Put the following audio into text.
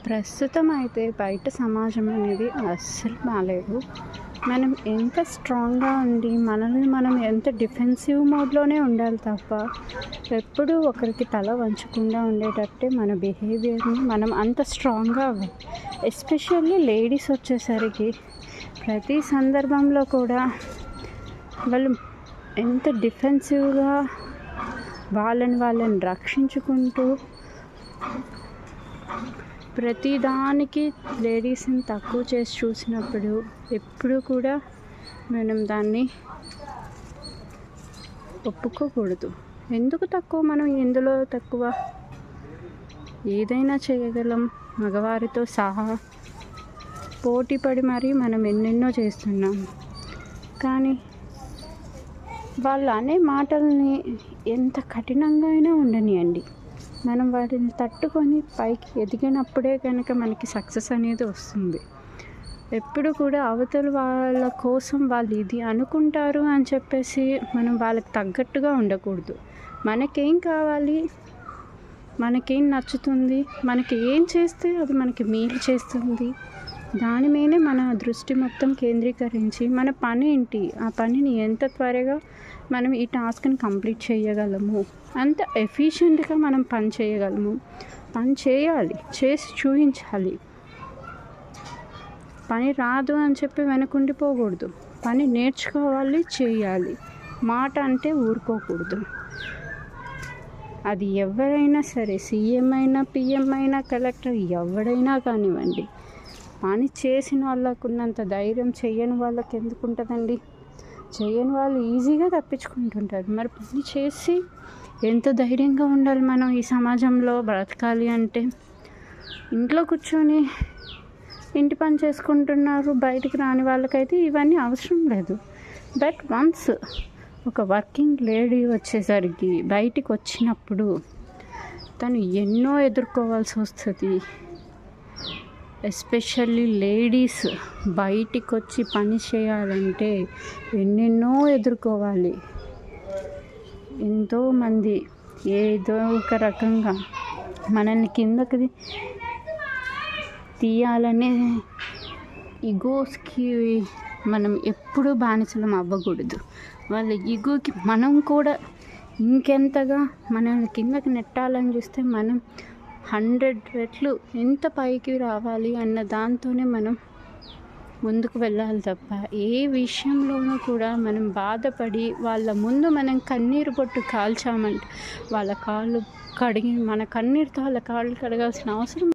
ప్రస్తుతం అయితే బయట సమాజం అనేది అస్సలు బాలేదు. మనం ఎంత స్ట్రాంగ్‌గా ఉండి మనల్ని మనం ఎంత డిఫెన్సివ్ మోడ్‌లోనే ఉండాలి తప్ప, ఎప్పుడూ ఒకరికి తల వంచకుండా ఉండేటట్టే మన బిహేవియర్‌ని మనం అంత స్ట్రాంగ్‌గా అవ్వాలి. ఎస్పెషల్లీ లేడీస్ వచ్చేసరికి ప్రతి సందర్భంలో కూడా వాళ్ళు ఎంత డిఫెన్సివ్‌గా వాళ్ళని రక్షించుకుంటూ ప్రతిదానికి లేడీస్ని తక్కువ చేసి చూసినప్పుడు ఎప్పుడూ కూడా మనం దాన్ని ఒప్పుకోకూడదు. ఎందుకు తక్కువ? మనం ఎందులో తక్కువ? ఏదైనా చేయగలం. మగవారితో సహా పోటీపడి మరీ మనం ఎన్నెన్నో చేస్తున్నాం. కానీ వాళ్ళు అనే మాటల్ని ఎంత కఠినంగా అయినా ఉండనియండి, మనం వాటిని తట్టుకొని పైకి ఎదిగినప్పుడే కనుక మనకి సక్సెస్ అనేది వస్తుంది. ఎప్పుడు కూడా అవతల వాళ్ళ కోసం వాళ్ళు ఇది అనుకుంటారు అని చెప్పేసి మనం వాళ్ళకి తగ్గట్టుగా ఉండకూడదు. మనకేం కావాలి, మనకేం నచ్చుతుంది, మనకి ఏం చేస్తే అది మనకి మేలు చేస్తుంది, దాని మీదే మన దృష్టి మొత్తం కేంద్రీకరించి మన పని ఏంటి, ఆ పనిని ఎంత త్వరగా మనం ఈ టాస్క్ని కంప్లీట్ చేయగలము, అంత ఎఫిషియెంట్గా మనం పని చేయగలము. పని చేయాలి, చేసి చూపించాలి. పని రాదు అని చెప్పి వెనకుండిపోకూడదు. పని నేర్చుకోవాలి, చేయాలి. మాట అంటే ఊరుకోకూడదు. అది ఎవరైనా సరే, సీఎం అయినా, పిఎం అయినా, కలెక్టర్ ఎవడైనా కానివ్వండి, పని చేసిన వాళ్ళకు ఉన్నంత ధైర్యం చేయని వాళ్ళకి ఎందుకు ఉంటుందండి? చేయని వాళ్ళు ఈజీగా తప్పించుకుంటుంటారు. మరి పని చేసి ఎంత ధైర్యంగా ఉండాలి మనం ఈ సమాజంలో బ్రతకాలి అంటే? ఇంట్లో కూర్చొని ఇంటి పని చేసుకుంటున్నారు బయటికి రాని వాళ్ళకైతే ఇవన్నీ అవసరం లేదు. బట్ వన్స్ ఒక వర్కింగ్ లేడీ వచ్చేసరికి బయటికి వచ్చినప్పుడు తను ఎన్నో ఎదుర్కోవాల్సి వస్తుంది. ఎస్పెషల్లీ లేడీస్ బయటికి వచ్చి పని చేయాలంటే ఎన్నెన్నో ఎదుర్కోవాలి. ఎంతోమంది ఏదో ఒక రకంగా మనల్ని కిందకి తీయాలనే ఈగోస్కి మనం ఎప్పుడూ బానిసలం అవ్వకూడదు. వాళ్ళ ఈగోకి మనం కూడా ఇంకెంతగా మనల్ని కిందకి నెట్టాలని చూస్తే మనం 100 రెట్లు ఎంత పైకి రావాలి అన్న దాంతోనే మనం ముందుకు వెళ్ళాలి తప్ప ఏ విషయంలోనూ కూడా మనం బాధపడి వాళ్ళ ముందు మనం కన్నీరు పొట్టు కాల్చామంటే వాళ్ళ కాళ్ళు కడిగి మన కన్నీరుతో వాళ్ళ కాళ్ళు కడగాల్సిన అవసరం